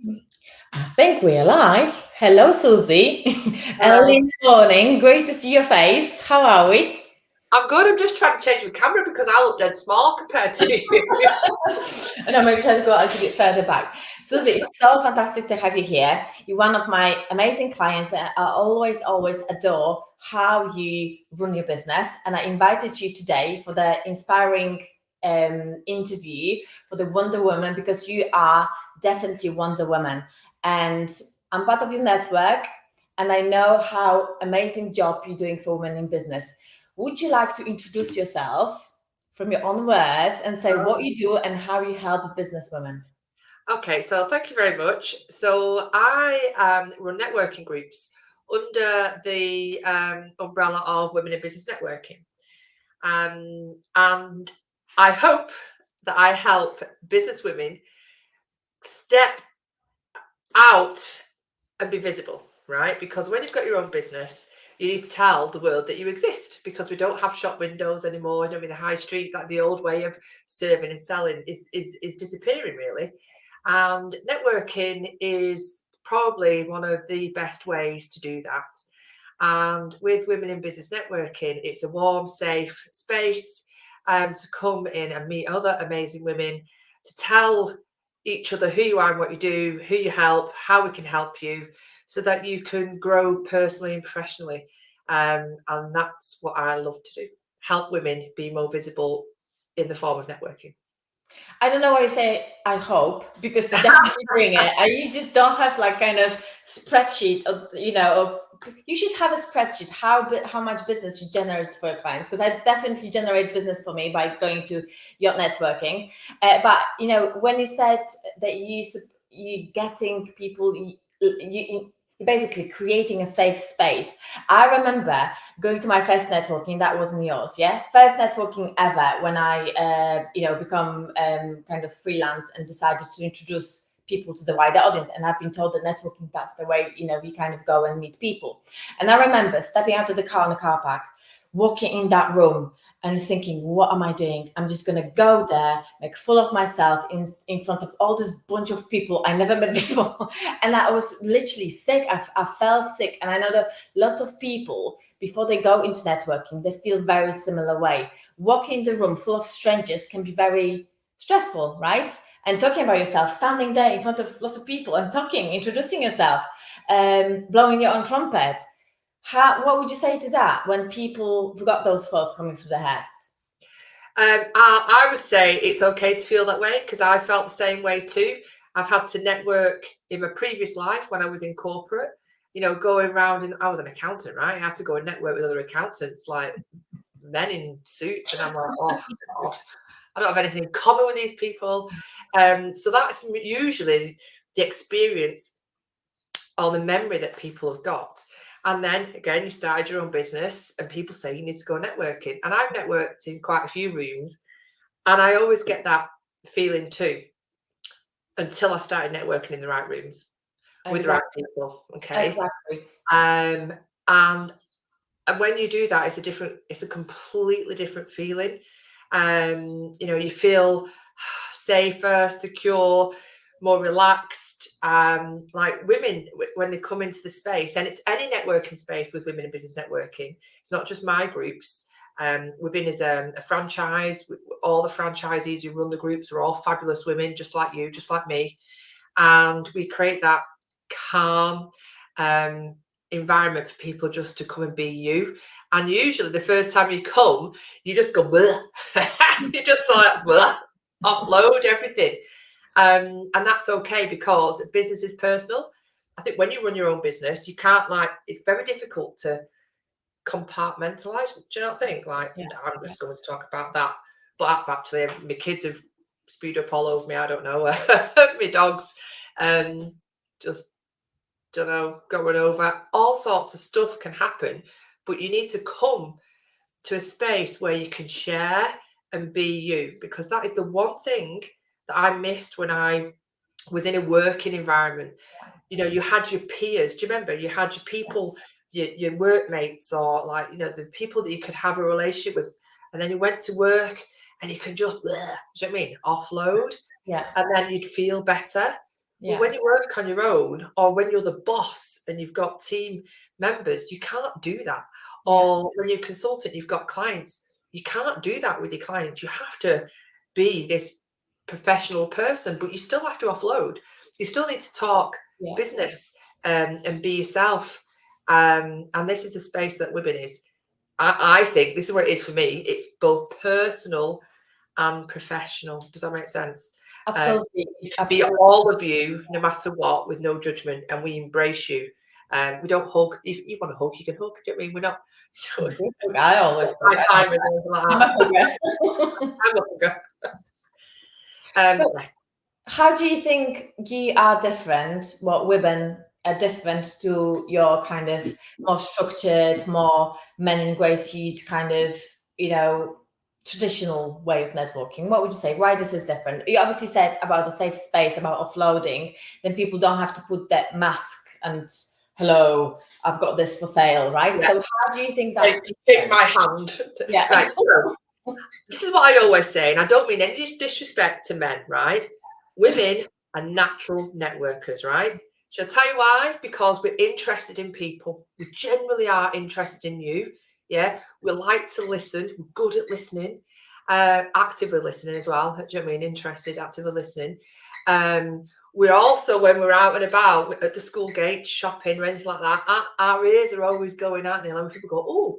I think we're live. Hello, Susie. Hello. Early morning. Great to see your face. How are we? I'm good. I'm just trying to change my camera because I look dead small compared to you. No, maybe try to go a little bit further back. Susie, it's so fantastic to have you here. You're one of my amazing clients, and I always adore how you run your business. And I invited you today for the inspiring interview for the Wonder Woman because you are definitely Wonder Woman. And I'm part of your network, and I know how amazing job you're doing for women in business. Would you like to introduce yourself from your own words and say what you do and how you help businesswomen? Okay, so thank you very much. So I run networking groups under the umbrella of Women in Business Networking. And I hope that I help business women step out and be visible, right? Because when you've got your own business, you need to tell the world that you exist because we don't have shop windows anymore. I mean, the high street, like the old way of serving and selling, is disappearing really. And networking is probably one of the best ways to do that. And with Women in Business Networking, it's a warm, safe space to come in and meet other amazing women, to tell each other who you are and what you do, who you help, how we can help you, so that you can grow personally and professionally. And that's what I love to do, help women be more visible in the form of networking. I don't know why you say I hope because you're definitely doing it. And you just don't have like kind of spreadsheet of of you should have a spreadsheet how much business you generate for your clients because I definitely generate business for me by going to your networking. But when you said that you getting people you're basically creating a safe space. I remember going to my first networking. That wasn't yours, yeah? First networking ever when I become kind of freelance and decided to introduce people to the wider audience. And I've been told that networking, that's the way we kind of go and meet people. And I remember stepping out of the car in the car park, walking in that room and thinking, what am I doing? I'm just going to go there, make full of myself in front of all this bunch of people I never met before. And I was literally sick. I felt sick. And I know that lots of people, before they go into networking, they feel very similar way. Walking in the room full of strangers can be very stressful, right? And talking about yourself, standing there in front of lots of people and talking, introducing yourself, blowing your own trumpet. What would you say to that when people have got those thoughts coming through their heads? I would say it's okay to feel that way because I felt the same way too. I've had to network in my previous life when I was in corporate, going around, and I was an accountant, right? I had to go and network with other accountants, like men in suits, and I'm like, oh, God, I don't have anything in common with these people. So that's usually the experience or the memory that people have got. And then again, you started your own business and people say you need to go networking. And I've networked in quite a few rooms and I always get that feeling too until I started networking in the right rooms with the right Exactly. people. Okay. Exactly. Um, and and when you do that, it's a completely different feeling. You feel safer, secure, more relaxed. Like women, when they come into the space, and it's any networking space with Women in Business Networking, it's not just my groups. Women is a franchise. All the franchisees who run the groups are all fabulous women, just like you, just like me. And we create that calm, environment for people just to come and be you. And usually the first time you come, you just go, you just like, offload everything. And that's okay because business is personal. I think when you run your own business, you can't it's very difficult to compartmentalize. Do you not think? Like, Yeah. I'm just going to talk about that. But actually, my kids have spewed up all over me. I don't know. My dogs just don't know, going over. All sorts of stuff can happen, but you need to come to a space where you can share and be you, because that is the one thing that I missed when I was in a working environment. You had your peers. Do you remember? You had your people, your workmates, or the people that you could have a relationship with. And then you went to work and you can just, do you know what I mean? Offload. Yeah. And then you'd feel better. Well, when you work on your own, or when you're the boss and you've got team members, you can't do that. Or when you're a consultant, you've got clients, you can't do that with your clients. You have to be this professional person, but you still have to offload. You still need to talk business and be yourself. And this is a space that women is. I think this is where it is for me. It's both personal and professional. Does that make sense? Absolutely. You can be all of you, no matter what, with no judgment, and we embrace you. We don't hug. If you want to hug, you can hug. Do you know what I mean? We're not. I always hug. I'm a hugger. So how do you think you are different? What women are different to your kind of more structured, more men in grey suit kind of, traditional way of networking? What would you say? Why this is different? You obviously said about the safe space, about offloading. Then people don't have to put that mask and hello, I've got this for sale, right? So how do you think that's take my hand? Right. So, this is what I always say, and I don't mean any disrespect to men, right? Women are natural networkers, right? Shall I tell you why? Because we're interested in people. We generally are interested in you. Yeah, we like to listen. We're good at listening, actively listening as well. Do you know what I mean? Interested, actively listening. We're also, when we're out and about at the school gate, shopping or anything like that, our ears are always going out there. And people go, oh,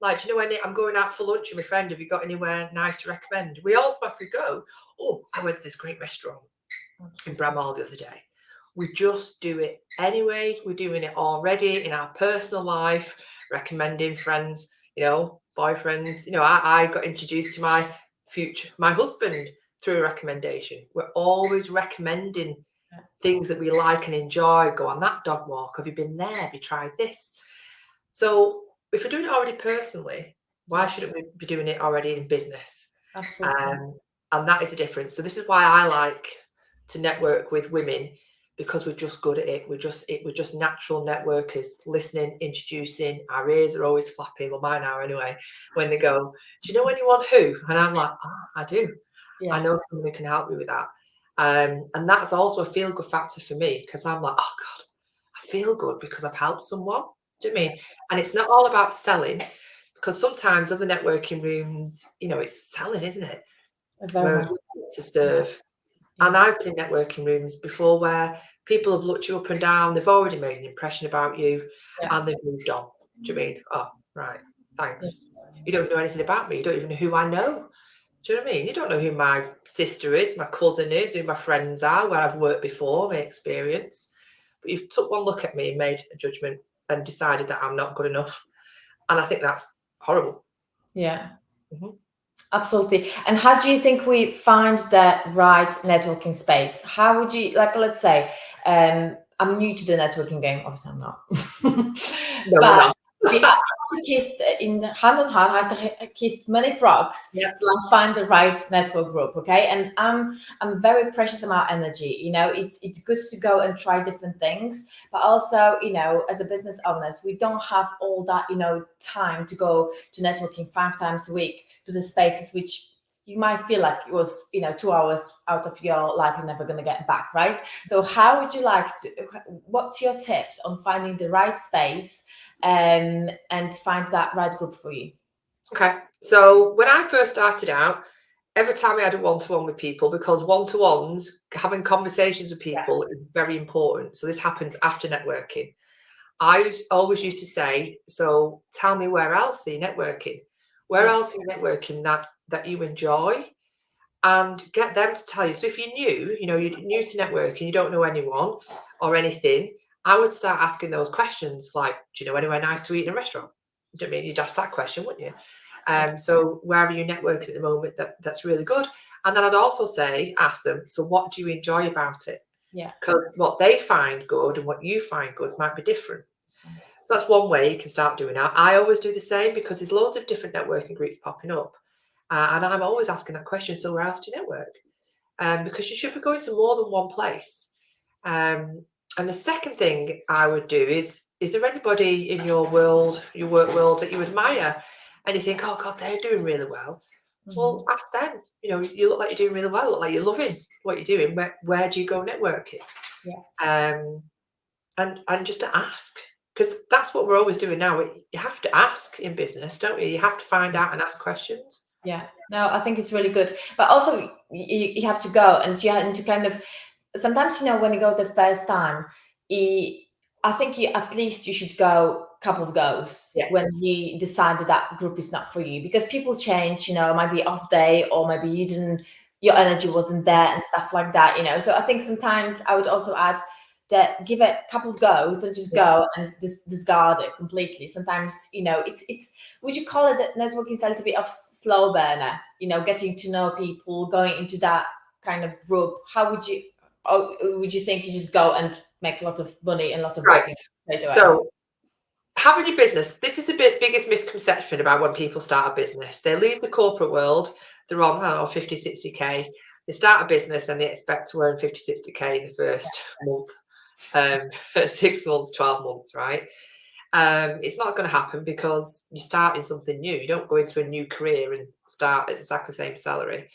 like, do you know, when I'm going out for lunch with my friend, have you got anywhere nice to recommend? We automatically go, oh, I went to this great restaurant in Bramall the other day. We just do it anyway. We're doing it already in our personal life, recommending friends, boyfriends. I got introduced to my husband through a recommendation. We're always recommending things that we like and enjoy. Go on that dog walk. Have you been there? Have you tried this? So if we're doing it already personally, why shouldn't we be doing it already in business? Absolutely. And that is a difference. So this is why I like to network with women, because we're just good at it. We're just natural networkers, listening, introducing. Our ears are always flapping. Well, mine are anyway. When they go, do you know anyone who? And I'm like, I do. I know someone who can help me with that. And that's also a feel good factor for me, because I'm like, oh God, I feel good because I've helped someone. Do you know what I mean? And it's not all about selling, because sometimes other networking rooms, it's selling, isn't it? To serve. And I've been in networking rooms before where people have looked you up and down, they've already made an impression about you, and they've moved on. Do you mean, oh, right, thanks. You don't know anything about me. You don't even know who I know. Do you know what I mean? You don't know who my sister is, my cousin is, who my friends are, where I've worked before, my experience. But you've took one look at me and made a judgment and decided that I'm not good enough. And I think that's horrible. Yeah. Mm-hmm. Absolutely. And how do you think we find that right networking space? How would you, let's say, I'm new to the networking game. Obviously, I'm not. No, but we have to kiss in hand on hand. I have to kiss many frogs to find the right network group. Okay, and I'm very precious about energy. It's good to go and try different things, but also, as a business owners, we don't have all that time to go to networking 5 times a week to the spaces which you might feel like it was 2 hours out of your life you're never going to get back, right? So how would you what's your tips on finding the right space and find that right group for you? Okay, so when I first started out, every time I had a one-to-one with people, because one-to-ones, having conversations with people is very important. So this happens after networking. I always used to say, so tell me, where else are you networking? Where else are you networking that you enjoy? And get them to tell you. So if you're new, you're new to networking, you don't know anyone or anything, I would start asking those questions like, do you know anywhere nice to eat in a restaurant? Do you know what I mean? You'd ask that question, wouldn't you? So where are you networking at the moment that's really good? And then I'd also ask them, so what do you enjoy about it? Yeah. Because what they find good and what you find good might be different. So that's one way you can start doing that. I always do the same, because there's loads of different networking groups popping up. And I'm always asking that question, so where else do you network? Because you should be going to more than one place. And the second thing I would do is there anybody in your world, your work world, that you admire and you think, oh God, they're doing really well? Mm-hmm. Well, ask them. You look like you're doing really well. You look like you're loving what you're doing. Where do you go networking? And just to ask, because that's what we're always doing now. You have to ask in business, don't you? You have to find out and ask questions. Yeah, no, I think it's really good. But also, you have to go, and you have to kind of, sometimes, when you go the first time, I think at least you should go a couple of goes when you decide that group is not for you, because people change, it might be off day, or maybe your energy wasn't there and stuff like that, So I think sometimes I would also add that give it a couple of goes, don't just go and discard it completely. Sometimes, it's would you call it that networking style to be of slow burner, getting to know people, going into that kind of group? How would you think you just go and make lots of money and lots of bookings straight away? So having your business, this is the biggest misconception about when people start a business. They leave the corporate world, they're on, 50, 60K. They start a business and they expect to earn 50, 60K in the first month, 6 months, 12 months, right? It's not going to happen, because you're starting something new. You don't go into a new career and start at exactly the same salary.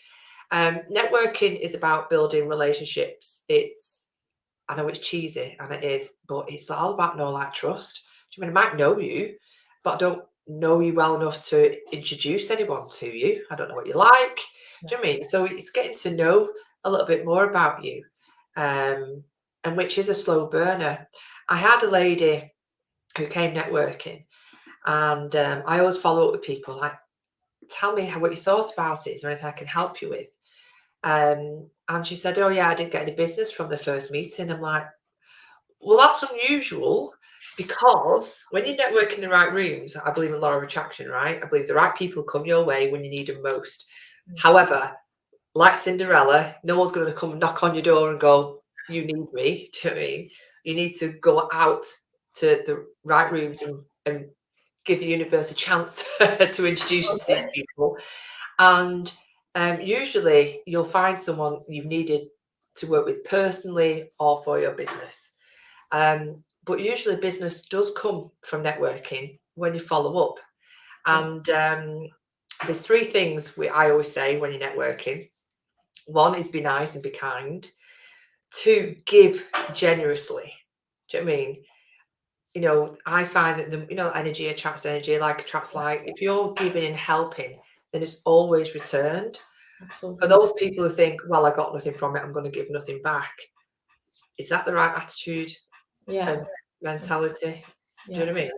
Networking is about building relationships. I know it's cheesy, and it is, but it's all about know, like, trust. I mean, I might know you, but I don't know you well enough to introduce anyone to you. I don't know what you like. Do you know what I mean? So it's getting to know a little bit more about you, and which is a slow burner. I had a lady who came networking, and I always follow up with people, like, tell me what you thought about it. Is there anything I can help you with? And she said, oh yeah, I didn't get any business from the first meeting. I'm like, well, that's unusual, because when you network in the right rooms, I believe in law of attraction, right? I believe the right people come your way when you need them most. However, like Cinderella, no one's going to come knock on your door and go, you need me. Do you know what I mean? You need to go out to the right rooms and give the universe a chance to introduce you to these people. And usually you'll find someone you've needed to work with personally or for your business. But usually business does come from networking when you follow up. And there's 3 things I always say when you're networking. 1 is be nice and be kind. 2, give generously. Do you know what I mean? I find that energy attracts energy, like attracts like. If you're giving and helping, then it's always returned. Absolutely. For those people who think, well, I got nothing from it, I'm going to give nothing back, is that the right attitude and mentality? Do you know what I mean?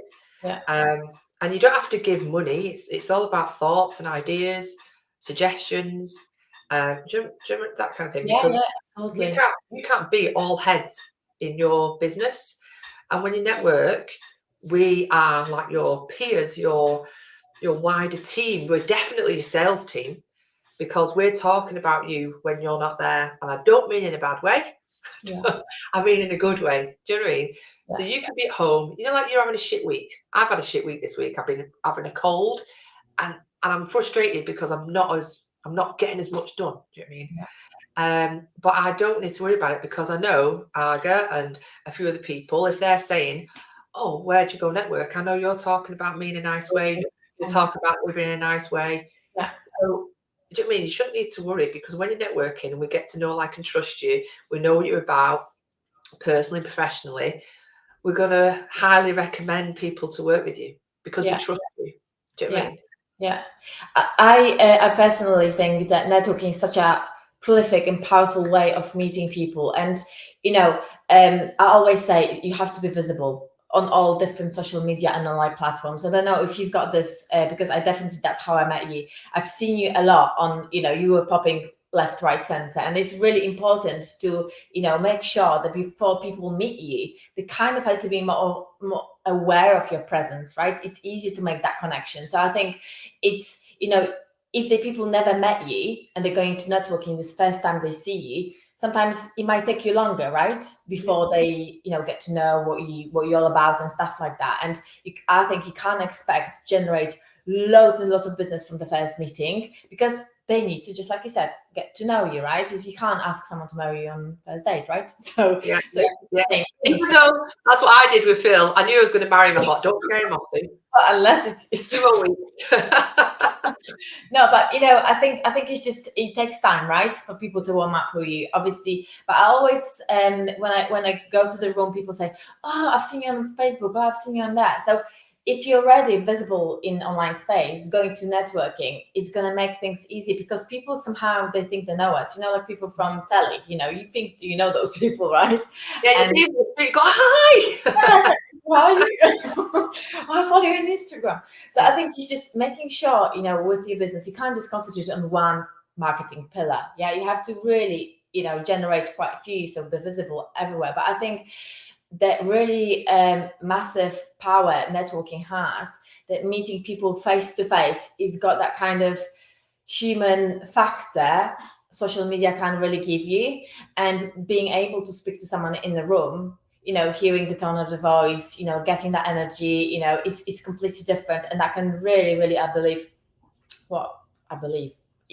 Yeah. And you don't have to give money. It's all about thoughts and ideas, suggestions, do you know that kind of thing? Because absolutely. you can't be all heads in your business. And when you network, we are like your peers, your wider team. We're definitely your sales team, because we're talking about you when you're not there. And I don't mean in a bad way. I mean in a good way. Do you know what I mean? So you can be at home, like you're having a shit week. I've had a shit week this week. I've been having a cold, and I'm frustrated because I'm not getting as much done. Do you know what I mean? But I don't need to worry about it, because I know Arga and a few other people, if they're saying, oh, where'd you go network? I know you're talking about me in a nice way. You're talking about living in a nice way. So, do you know what I mean? You shouldn't need to worry, because when you're networking and we get to know, like, and trust you, we know what you're about personally, professionally, we're going to highly recommend people to work with you, because we trust you. Do you know what I mean? Yeah. I personally think that networking is such a prolific and powerful way of meeting people. And, I always say you have to be visible on all different social media and online platforms. I don't know if you've got this, because I definitely, that's how I met you. I've seen you a lot on, you were popping left, right, center. And it's really important to, make sure that before people meet you, they kind of have to be more aware of your presence, right? It's easy to make that connection. So I think it's, if the people never met you and they're going to networking this first time they see you, sometimes it might take you longer, right? Before they, get to know what you're all about and stuff like that. And I think you can't expect to generate loads and lots of business from the first meeting, because they need to, just like you said, get to know you, right? Because you can't ask someone to marry you on first date, right? So Yeah, so yeah. Even though that's what I did with Phil, I knew I was going to marry him. I thought, don't scare him off, Sue. unless it's 2 more weeks. no, but I think it takes time, right, for people to warm up who you obviously. But I always when I go to the room, people say, "Oh, I've seen you on Facebook. Oh, I've seen you on that." So if you're already visible in online space, going to networking, it's gonna make things easy, because people somehow they think they know us. Like people from telly. You think you know those people, right? Yeah, And you go, hi. why are you? I follow you on Instagram. So I think it's just making sure, with your business, you can't just concentrate on one marketing pillar. Yeah, you have to really, generate quite a few, so they're visible everywhere. But I think that really massive power networking has, that meeting people face to face, is got that kind of human factor social media can really give you. And being able to speak to someone in the room, hearing the tone of the voice, getting that energy, is completely different. And that can really, really, I believe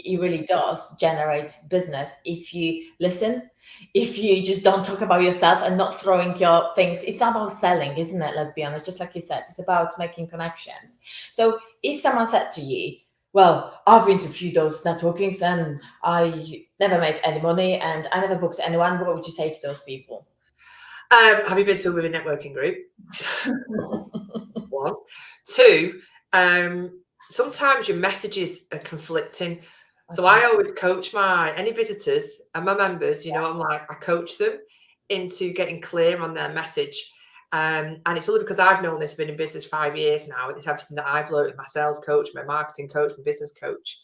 it really does generate business if you listen, if you just don't talk about yourself and not throwing your things. It's not about selling, isn't it? Let's be honest, just like you said, it's about making connections. So if someone said to you, well, I've been to a few those networkings and I never made any money and I never booked anyone, what would you say to those people? Have you been to a women networking group? 1. 2, sometimes your messages are conflicting. So I always coach any visitors and my members, I'm like, I coach them into getting clear on their message. And it's only because I've known this, been in business 5 years now, and it's everything that I've learned with my sales coach, my marketing coach, my business coach.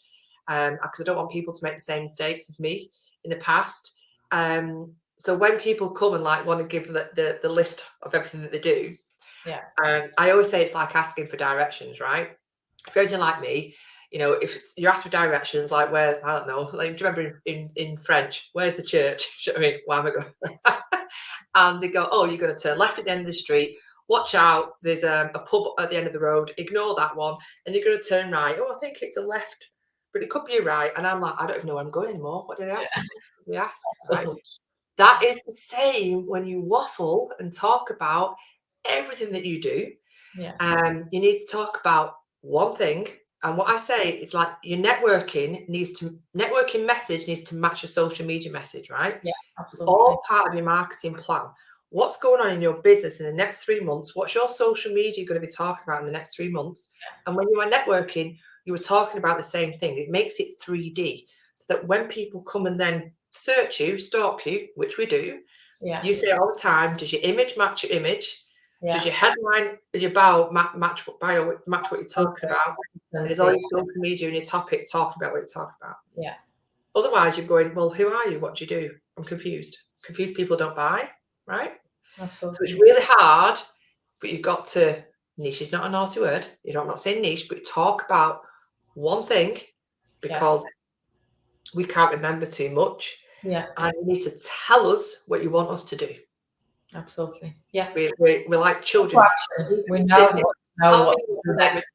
Because I don't want people to make the same mistakes as me in the past. So when people come and want to give the list of everything that they do, Yeah. I always say it's like asking for directions, right? If you're anything like me, if you ask for directions, like where, I don't know, do you remember in French, where's the church? I mean, why am I going? And they go, oh, you're going to turn left at the end of the street. Watch out, there's a pub at the end of the road. Ignore that one. And you're going to turn right. Oh, I think it's a left, but it could be a right. And I'm like, I don't even know where I'm going anymore. What did I ask? We ask, right? That is the same when you waffle and talk about everything that you do. Yeah. You need to talk about one thing. And what I say is your networking message needs to match your social media message, right? Yeah, It's absolutely. all part of your marketing plan. What's going on in your business in the next 3 months? What's your social media going to be talking about in the next 3 months? And when you are networking, you were talking about the same thing. It makes it 3D, so that when people come and then search you, stalk you, which we do, you say all the time, does your image match your image? Yeah. Does your headline and your bio match what you're talking about? And is all your social media and your topic talking about what you're talking about? Yeah. Otherwise, you're going, well, who are you? What do you do? I'm confused. Confused people don't buy, right? Absolutely. So it's really hard, but you've got to, niche is not a naughty word. I'm not saying niche, but talk about one thing, because we can't remember too much. Yeah. And you need to tell us what you want us to do. Absolutely. Yeah. We're like children. We know what to do next.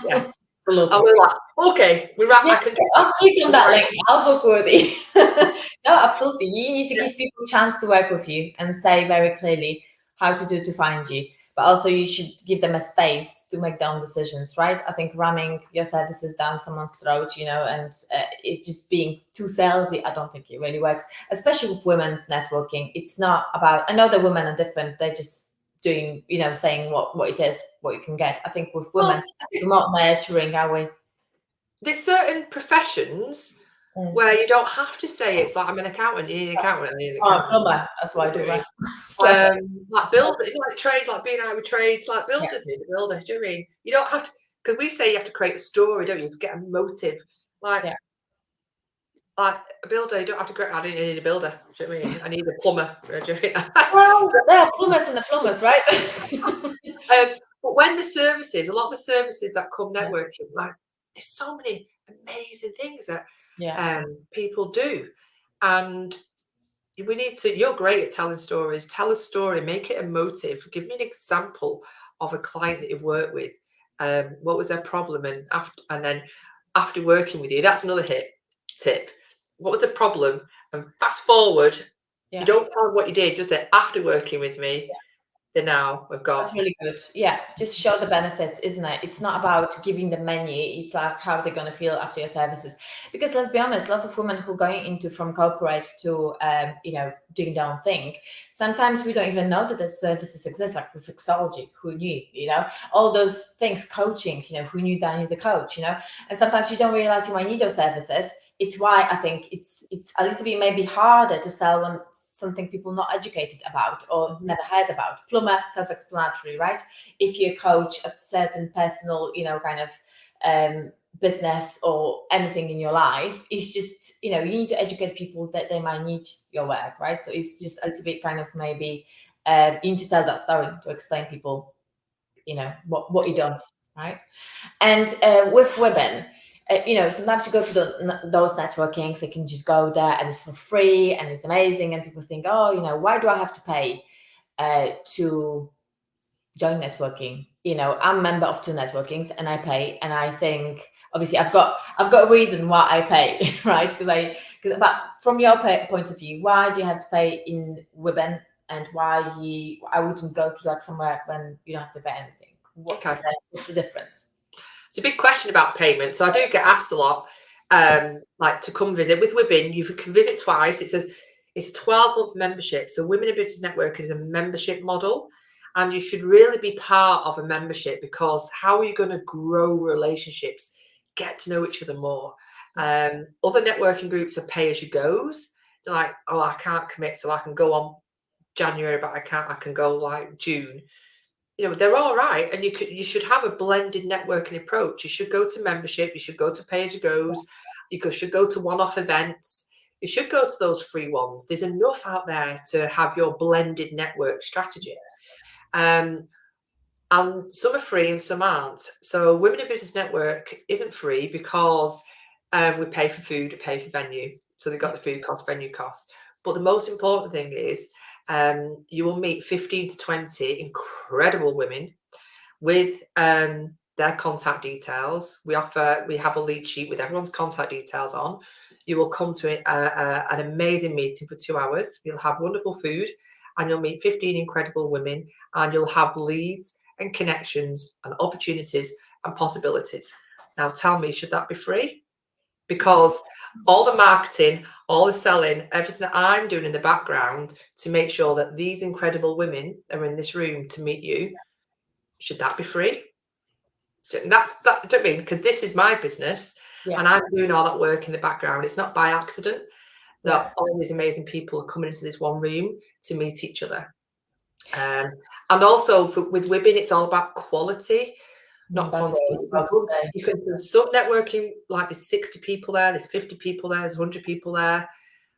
Yes. Absolutely. And we're like, okay, I can do I'll click on that link. I'll book worthy. No, absolutely. You need to give people a chance to work with you and say very clearly how to find you. But also you should give them a space to make their own decisions, right? I think ramming your services down someone's throat, and it's just being too salesy, I don't think it really works, especially with women's networking. It's not about, I know the women are different. They're just doing, saying what it is, what you can get. I think with women, we're not nurturing, are we? There's certain professions where you don't have to say it's like, I'm an accountant, you need an accountant, I need an accountant. Plumber, that's why I do that. Like builders, like trades, like being out with trades, like builders need a builder. Do you know what I mean? You don't have to, because we say you have to create a story, don't you, to get a motive. Like a builder, you don't have to create, I didn't need a builder. Do you know what I mean? I need a plumber. Do you know what I mean? Well, there are plumbers and the plumbers, right? But when a lot of the services that come networking, there's so many amazing things that people do. And we need to, you're great at telling stories. Tell a story, make it emotive. Give me an example of a client that you've worked with What was their problem? And then after working with you, that's another tip. What was the problem? And fast forward. Yeah. You don't tell them what you did. Just say, after working with me, then now we've got. That's really good. Yeah, just show the benefits, isn't it? It's not about giving the menu. It's like how they're going to feel after your services. Because let's be honest, lots of women who are going into from corporate to, doing their own thing. Sometimes we don't even know that the services exist, like reflexology. Who knew? All those things, coaching. Who knew that I need the coach? And sometimes you don't realize you might need those services. It's why I think it's a little bit maybe harder to sell when something people not educated about or never heard about. Plumber, self-explanatory, right? If you're a coach at certain personal, kind of business or anything in your life, it's just, you need to educate people that they might need your work, right? So it's just a little bit kind of maybe you need to tell that story to explain people, what it does, right? And with women, sometimes you go to those networkings, they can just go there and it's for free and it's amazing. And people think, oh, why do I have to pay to join networking? I'm a member of 2 networkings and I pay. And I think, obviously, I've got a reason why I pay, right? But from your point of view, why do you have to pay in women and why I wouldn't go to like somewhere when you don't have to pay anything? What's the difference? It's a big question about payment. So I do get asked a lot, like to come visit. With women, you can visit twice. It's a 12-month membership. So Women in Business Networking is a membership model, and you should really be part of a membership, because how are you going to grow relationships, get to know each other more? Other networking groups are pay as you goes. They're like, oh, I can't commit, so I can go on January, but I can go like June. They're all right, and you should have a blended networking approach. You should go to membership, you should go to pay as you goes, should go to one-off events, you should go to those free ones. There's enough out there to have your blended network strategy. And some are free and some aren't. So Women in Business Network isn't free because we pay for food, we pay for venue. So they've got the food cost, venue cost. But the most important thing is you will meet 15 to 20 incredible women with their contact details. We have a lead sheet with everyone's contact details on. You will come to an amazing meeting for 2 hours. You'll have wonderful food and you'll meet 15 incredible women, and you'll have leads and connections and opportunities and possibilities. Now tell me, should that be free? Because all the marketing, all the selling, everything that I'm doing in the background to make sure that these incredible women are in this room to meet you, should that be free? That's that. I don't mean, because this is my business, and I'm doing all that work in the background. It's not by accident that all these amazing people are coming into this one room to meet each other. And also with women, it's all about quality, not quantity. Because some networking, like there's 60 people there, there's 50 people there, there's 100 people there.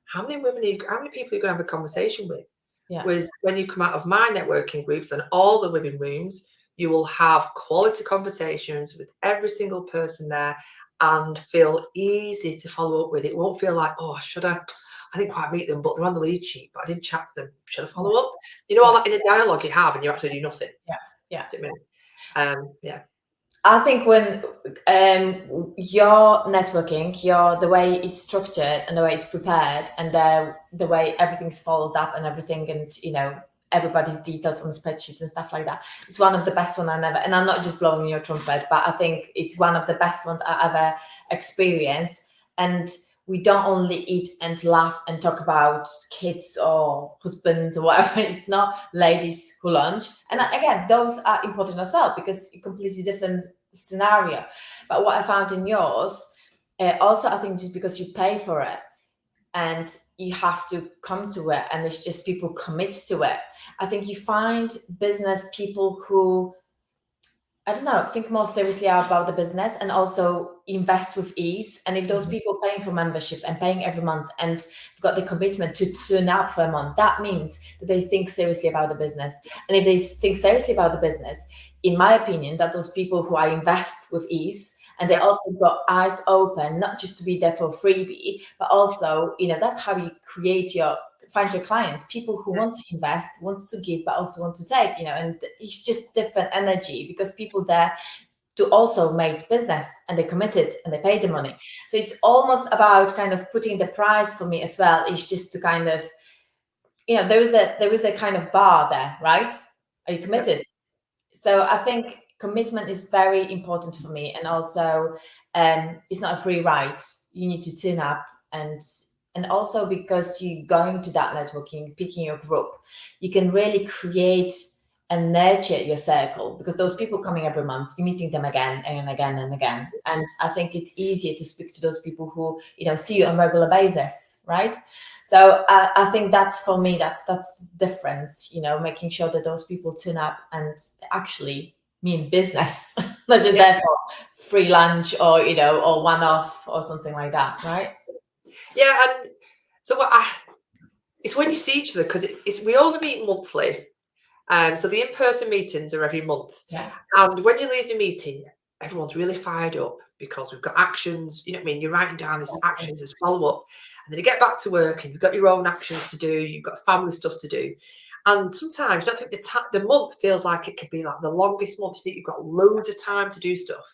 How many people are you going to have a conversation with? Whereas when you come out of my networking groups and all the women rooms, you will have quality conversations with every single person there and feel easy to follow up with. It won't feel like, oh, I didn't quite meet them, but they're on the lead sheet, but I didn't chat to them. Should I follow up? All that in a dialogue you have and you actually do nothing. Yeah. I think when your networking, the way it's structured and the way it's prepared and the way everything's followed up and everything, and everybody's details on spreadsheets and stuff like that, it's one of the best one and I'm not just blowing your trumpet, but I think it's one of the best ones I ever experienced. And we don't only eat and laugh and talk about kids or husbands or whatever. It's not ladies who lunch. And again, those are important as well, because it's a completely different scenario. But what I found in yours, also, I think just because you pay for it and you have to come to it and it's just people commit to it, I think you find business people who, I don't know, think more seriously about the business and also invest with ease. And if those people paying for membership and paying every month and have got the commitment to turn up for a month, that means that they think seriously about the business. And if they think seriously about the business, in my opinion, that those people who I invest with ease and they also got eyes open, not just to be there for a freebie, but also, that's how you find your clients, people who want to invest, wants to give, but also want to take, and it's just different energy because people there to also make business, and they committed and they paid the money. So it's almost about kind of putting the price for me as well. It's just to kind of, there is a kind of bar there, right? Are you committed? So I think commitment is very important for me, and also it's not a free ride. You need to turn up, and also because you're going to that networking, picking your group, you can really create and nurture your circle, because those people coming every month, you're meeting them again and again and again. And I think it's easier to speak to those people who see you on a regular basis, right? So I think that's, for me, that's the difference, making sure that those people turn up and actually mean business, not just there for free lunch or or one off or something like that, right? Yeah, and so it's when you see each other, because we only meet monthly. So the in-person meetings are every month. Yeah. And when you leave the meeting, everyone's really fired up because we've got actions. You know what I mean? You're writing down these actions as follow-up. And then you get back to work and you've got your own actions to do. You've got family stuff to do. And sometimes you don't think the month feels like it could be like the longest month. You think you've got loads of time to do stuff.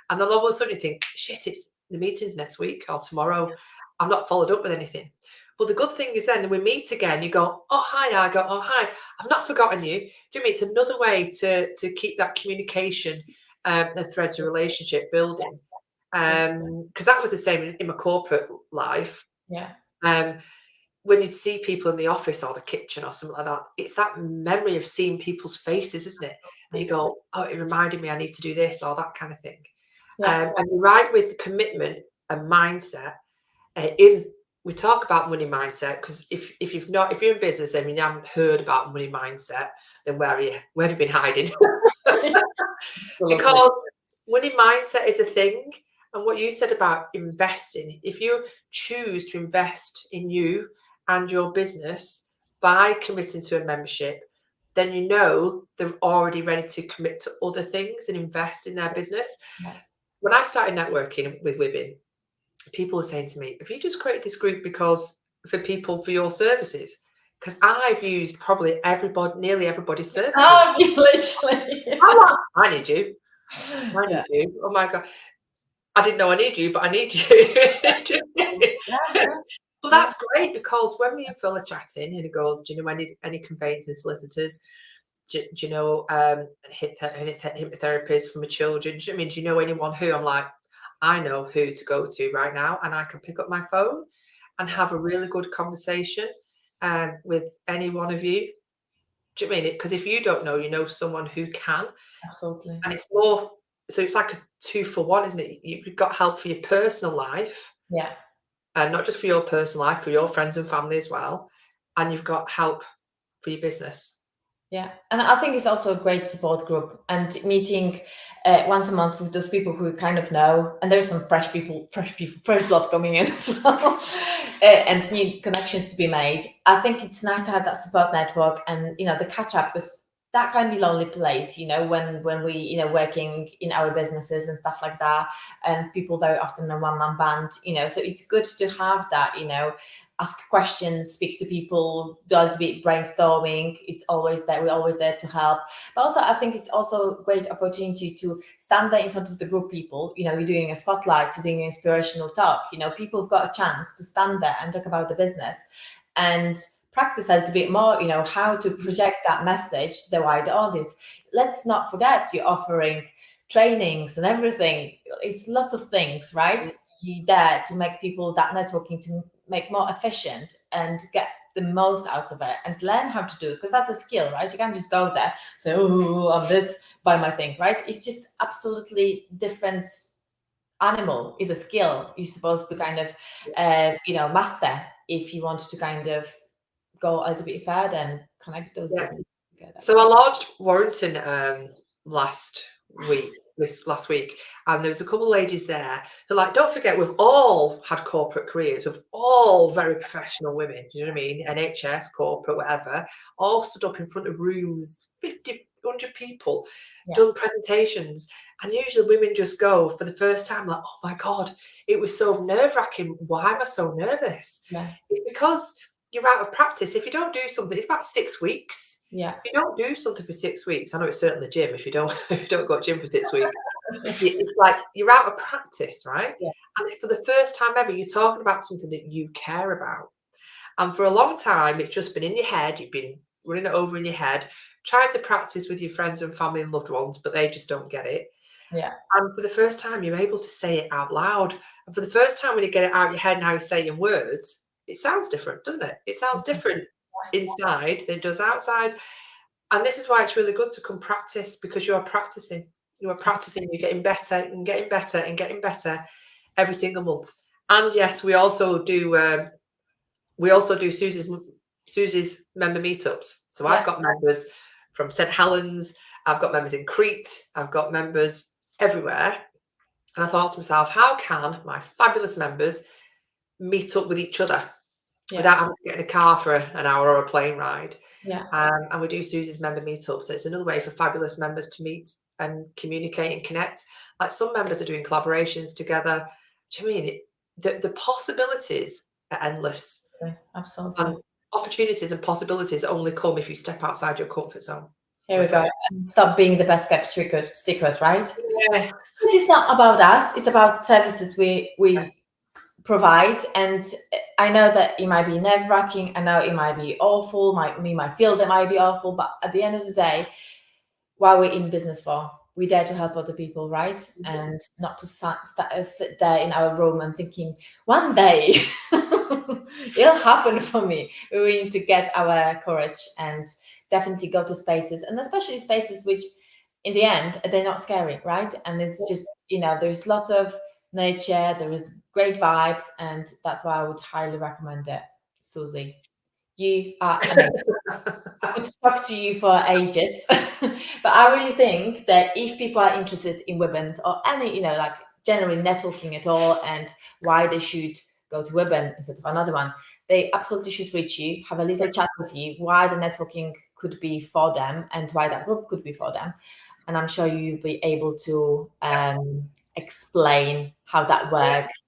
And then all of a sudden you think, shit, it's the meeting's next week or tomorrow. I've not followed up with anything. But the good thing is then when we meet again, you go, oh, hi. I go, oh, hi. I've not forgotten you. Do you know what I mean? It's another way to keep that communication and threads of relationship building. Because that was the same in my corporate life. Yeah. When you'd see people in the office or the kitchen or something like that, it's that memory of seeing people's faces, isn't it? That you go, oh, it reminded me I need to do this or that kind of thing. Yeah. And you're right with commitment and mindset. We talk about money mindset because if you're in business and you haven't heard about money mindset, then where have you been hiding? Because money mindset is a thing. And what you said about investing, if you choose to invest in you and your business by committing to a membership, then they're already ready to commit to other things and invest in their business. Yeah. When I started networking with women, people were saying to me, have you just created this group for people for your services? Because I've used probably nearly everybody's services. Oh, literally. I need you. I need you. Oh my God. I didn't know I need you, but I need you. Well, that's great, because when me and Phil are chatting and he goes, do you know any conveyancing solicitors? Do you know hypnotherapists for my children? Do you know anyone who? I'm like, I know who to go to right now, and I can pick up my phone and have a really good conversation with any one of you. Do you mean it? Because if you don't know, you know someone who can. Absolutely. And it's more, so it's like a 2-for-1, isn't it? You've got help for your personal life. Yeah. And not just for your personal life, for your friends and family as well. And you've got help for your business. Yeah. And I think it's also a great support group, and meeting once a month with those people who kind of know, and there's some fresh blood coming in as well, and new connections to be made. I think it's nice to have that support network and, the catch up, because that can be lonely place, when we, working in our businesses and stuff like that, and people very often a one-man band, so it's good to have that, ask questions, speak to people, do a little bit brainstorming. It's always there. We're always there to help. But also, I think it's also a great opportunity to stand there in front of the group people. You're doing a spotlight, you're doing an inspirational talk. People have got a chance to stand there and talk about the business and practice a little bit more, how to project that message to the wider audience. Let's not forget you're offering trainings and everything. It's lots of things, right? You're there to make people, that networking, to make more efficient and get the most out of it and learn how to do it, because that's a skill, right? You can't just go there, say, oh, I'm this, buy my thing, right? It's just absolutely different animal. Is a skill you're supposed to kind of master if you want to kind of go a little bit further and connect those businesses together. So I launched Warrington last week, and there was a couple of ladies there who, like, don't forget, we've all had corporate careers, we've all very professional women, you know what I mean, NHS, corporate, whatever, all stood up in front of rooms, 50, 100 people, done presentations, and usually women just go for the first time like, oh my God, it was so nerve-wracking, why am I so nervous? It's because you're out of practice. If you don't do something, it's about 6 weeks. Yeah. If you don't do something for 6 weeks, I know it's certainly the gym. If you don't go to gym for 6 weeks, It's like you're out of practice, right? Yeah. And for the first time ever, you're talking about something that you care about. And for a long time, it's just been in your head. You've been running it over in your head, trying to practice with your friends and family and loved ones, but they just don't get it. Yeah. And for the first time, you're able to say it out loud. And for the first time, when you get it out of your head and how you say it in words, it sounds different, doesn't it? It sounds different inside than it does outside. And this is why it's really good to come practice, because you are practicing. You are practicing, you're getting better and getting better and getting better every single month. And yes, we also do Susie's member meetups. So I've got members from St Helens, I've got members in Crete, I've got members everywhere. And I thought to myself, how can my fabulous members meet up with each other without having to get in a car for an hour or a plane ride? Yeah. And we do Susie's member meetups. So it's another way for fabulous members to meet and communicate and connect. Like some members are doing collaborations together. Do you mean the possibilities are endless? Absolutely. And opportunities and possibilities only come if you step outside your comfort zone. Here we go. And stop being the best kept secret, right? Yeah. This is not about us. It's about services we provide. And I know that it might be nerve-wracking. I know it might be awful. Might feel that might be awful. But at the end of the day, what we're in business for, we're there to help other people, right? And not to sit there in our room and thinking, one day it'll happen for me. We need to get our courage and definitely go to spaces, and especially spaces which in the end they're not scary, right? And it's just, there's lots of nature, there is great vibes, and that's why I would highly recommend it. Susie, you are amazing. I could talk to you for ages, but I really think that if people are interested in women's or any, like generally networking at all, and why they should go to Women instead of another one, they absolutely should reach you, have a little chat with you, why the networking could be for them and why that group could be for them. And I'm sure you'll be able to explain how that works.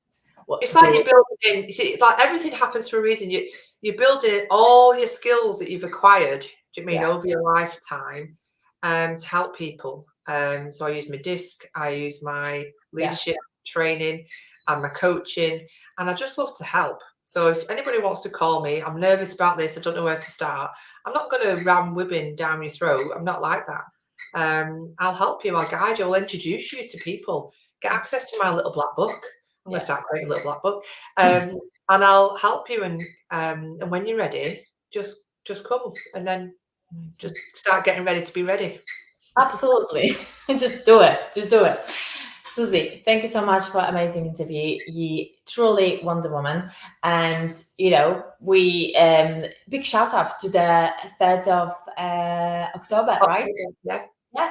It's like you're building, you see, like everything happens for a reason. You're building all your skills that you've acquired, do you mean, over your lifetime, to help people. So I use my disc, I use my leadership training and my coaching, and I just love to help. So if anybody wants to call me, I'm nervous about this, I don't know where to start, I'm not going to ram women down your throat. I'm not like that. I'll help you, I'll guide you, I'll introduce you to people, get access to my little black book. I'm going to start creating a little black book, and I'll help you. And when you're ready, just come, and then just start getting ready to be ready. Absolutely. Just do it. Susie, thank you so much for an amazing interview. You truly Wonder Woman. And, we big shout out to the 3rd of October, right? Yeah,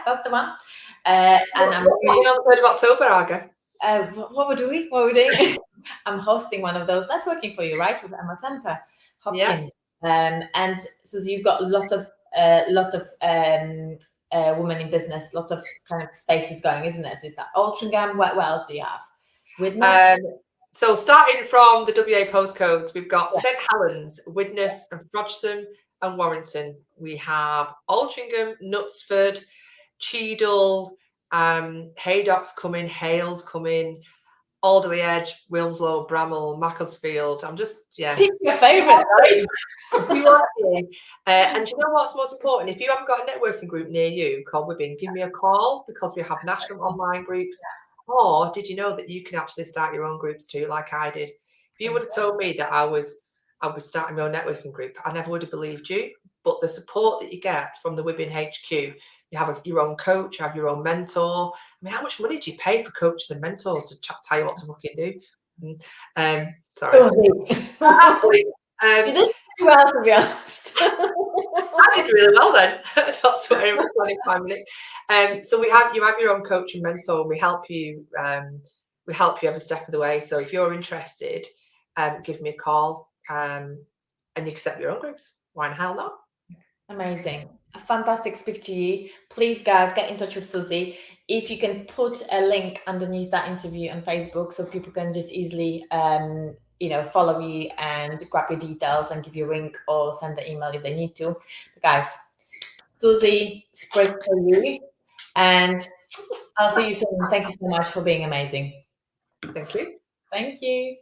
that's the one. And I'm really on the 3rd of October, Aga. What we're doing? I'm hosting one of those networking for you, right? With Emma Semper Hopkins. And Susie, you've got lots of women in business, lots of kind of spaces going, isn't it? So is that Altrincham? What else do you have? Widnes? So starting from the WA postcodes, we've got St Helens, Widnes, and Frodsham and Warrington. We have Altrincham, Knutsford, Cheadle, Haydocks coming, Hales coming, Alderley Edge, Wilmslow, Bramall, Macclesfield. I'm just, Pick your favourite, right? And you know what's most important? If you haven't got a networking group near you called Women, give me a call, because we have national online groups. Or did you know that you can actually start your own groups too, like I did? If you would have told me that I was starting my own networking group, I never would have believed you. But the support that you get from the Women HQ, you have your own coach, you have your own mentor. I mean, how much money do you pay for coaches and mentors to tell you what to fucking do? Sorry. You did well, to be honest. I did really well then. Not swearing for 25 minutes. So you have your own coach and mentor, and we help you. We help you every step of the way. So if you're interested, give me a call, and you can set your own groups. Why the hell not? Amazing. A fantastic speak to you. Please, guys, get in touch with Susie. If you can put a link underneath that interview on Facebook, so people can just easily follow you and grab your details and give you a ring or send an email if they need to. But guys, Susie Sprigg for you, and I'll see you soon. Thank you so much for being amazing. Thank you. Thank you.